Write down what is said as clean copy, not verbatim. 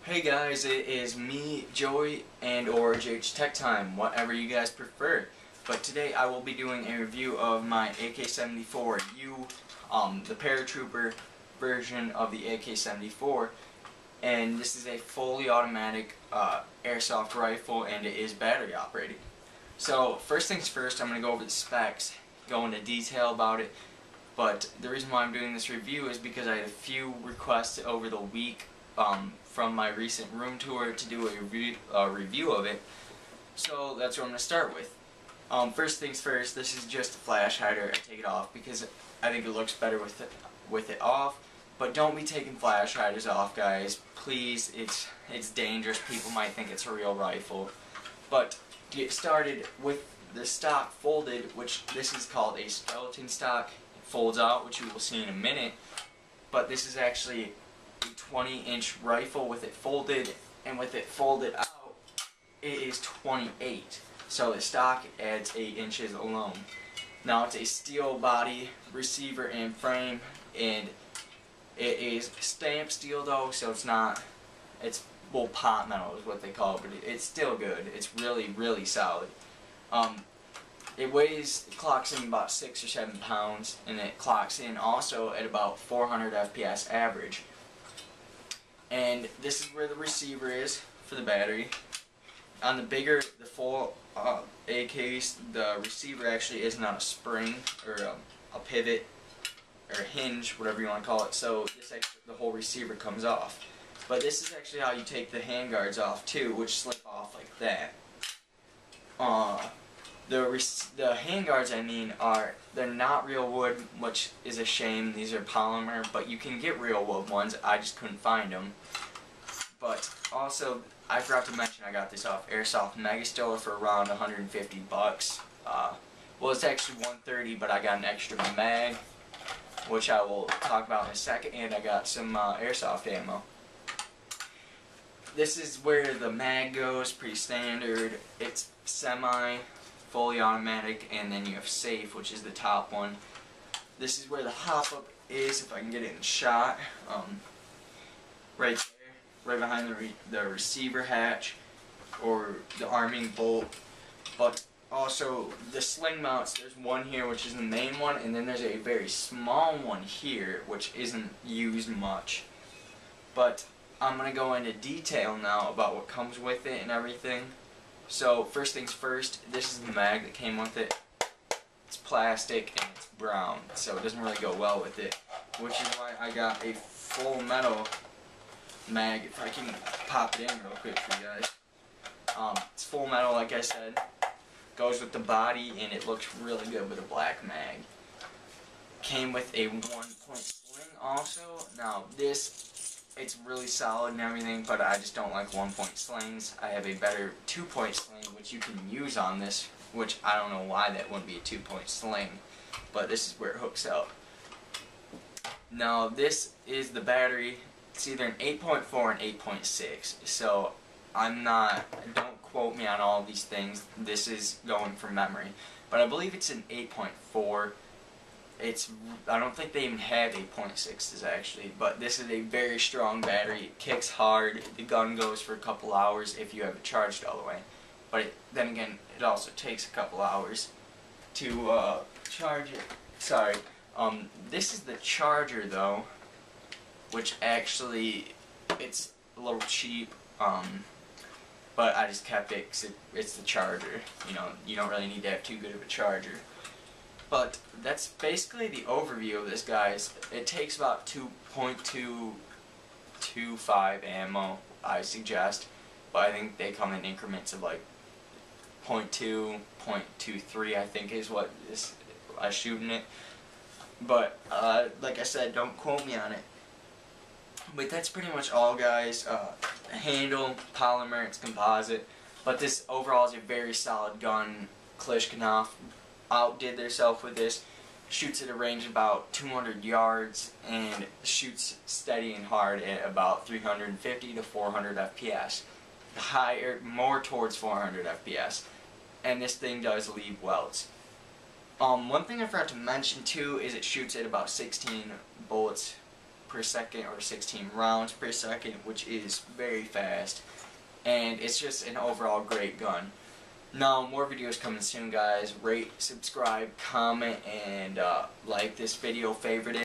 Hey guys, it is me, Joey, and or JH Tech Time, whatever you guys prefer. But today I will be doing a review of my AK74u, the paratrooper version of the AK74. And this is a fully automatic airsoft rifle, and it is battery operated. So first things first, I'm going to go over the specs, go into detail about it. But the reason why I'm doing this review is because I had a few requests over the week from my recent room tour to do a review of it. So that's what I'm going to start with. First things first, this is just a flash hider. I take it off because I think it looks better with it off. But don't be taking flash hiders off, guys. Please, it's dangerous. People might think it's a real rifle. But to get started with the stock folded, which this is called a skeleton stock, it folds out, which you will see in a minute. But this is actually a 20-inch rifle with it folded, and with it folded out, it is 28. So the stock adds 8 inches alone. Now it's a steel body, receiver, and frame, and it is stamped steel though, so it's well, pot metal is what they call it, but it's still good. It's really solid. It clocks in about 6 or 7 pounds, and it clocks in also at about 400 FPS average. And this is where the receiver is for the battery. On the full AKs, the receiver actually isn't on a spring or a pivot or a hinge, whatever you want to call it. So the whole receiver comes off. But this is actually how you take the handguards off too, which slip off like that. The handguards, I mean, they're not real wood, which is a shame. These are polymer, but you can get real wood ones. I just couldn't find them. But also, I forgot to mention I got this off Airsoft Megastore for around 150 bucks. Well, it's actually 130, but I got an extra mag, which I will talk about in a second, and I got some airsoft ammo. This is where the mag goes, pretty standard. It's semi, fully automatic, and then you have safe, which is the top one. This is where the hop-up is, if I can get it in shot. Right there, right behind the receiver hatch, or the arming bolt. But also, the sling mounts, there's one here, which is the main one, and then there's a very small one here, which isn't used much. But I'm going to go into detail now about what comes with it and everything. So first things first, this is the mag that came with it. It's plastic and it's brown, so it doesn't really go well with it, which is why I got a full metal mag. If I can pop it in real quick for you guys. It's full metal, like I said. Goes with the body, and it looks really good with a black mag. Came with a 1-point sling also. Now it's really solid and everything, but I just don't like 1-point slings. I have a better 2-point sling, which you can use on this, which I don't know why that wouldn't be a 2-point sling, but this is where it hooks up. Now this is the battery. It's either an 8.4 or an 8.6, so don't quote me on all these things. This is going from memory, but I believe it's an 8.4. I don't think they even have 8.6s actually, but this is a very strong battery. It kicks hard. The gun goes for a couple hours if you have it charged all the way. But then again, it also takes a couple hours to charge it. Sorry. This is the charger though, which actually it's a little cheap. But I just kept it because it's the charger. You don't really need to have too good of a charger. But that's basically the overview of this, guys. It takes about 2.225 ammo, I suggest. But I think they come in increments of like 0.2, 0.23, I think is what I shooting it. But like I said, don't quote me on it. But that's pretty much all, guys. Handle, polymer, it's composite. But this overall is a very solid gun. Kalashnikov outdid themselves with this. Shoots at a range of about 200 yards and shoots steady and hard at about 350 to 400 FPS. More towards 400 FPS. And this thing does leave welds. One thing I forgot to mention too is it shoots at about 16 bullets per second or 16 rounds per second, which is very fast, and it's just an overall great gun. Now, more videos coming soon, guys. Rate, subscribe, comment, and like this video, favorite it.